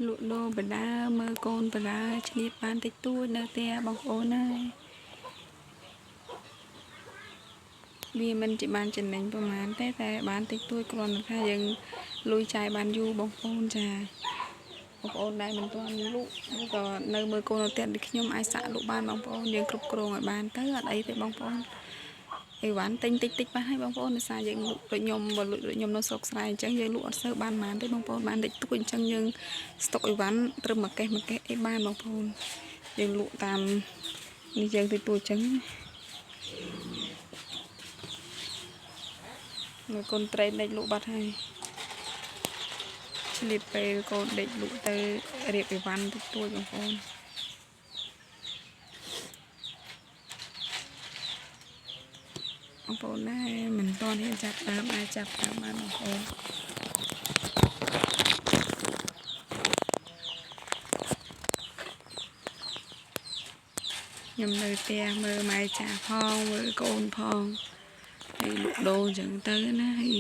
លក់ដូរបដាមើលកូនបដាឈ្នៀតបានតិចតួចនៅផ្ទះបងប្អូនហើយវាមិនជាបានចំណេញប្រហែលទេតែបានតិចតួចគ្រាន់តែថាយើងលុយចាយបានយូរបងប្អូនចាបងប្អូនដែលមិនទាន់លក់ឬក៏នៅមើលកូននៅផ្ទះដូចខ្ញុំអាចសាក់លក់បានបងប្អូនយើងគ្រប់គ្រងឲ្យបានទៅអត់អីទេបងប្អូនអីវ៉ាន់ទិញតិចបានឲ្យបងប្អូនដោយសារយើងលក់ដូចខ្ញុំបើលក់ដូចខ្ញុំនៅស្រុកស្រែអញ្ចឹងយើងលក់អត់សូវបានប៉ុន្មានទេបងប្អូនបានតិចតួចអញ្ចឹងយើងស្តុកអីវ៉ាន់ត្រឹមមួយកេសអីបានបងប្អូនយើងលក់តាមនេះយើងតិចតួចអញ្ចឹងមើលកូនត្រីដេកលក់បាត់ហើយឆ្លៀតពេលកូនដេកលក់ទៅរៀបអីវ៉ាន់តិចតួចបងប្អូនបងប្អូនណាមិនទាន់ហ៊ានចាប់តាមអាចចាប់តាមបានបងប្អូនខ្ញុំនៅផ្ទះមើលម៉ែចាផងមើលកូនផងហើយលក់ដូរអញ្ចឹងទៅណាហើយ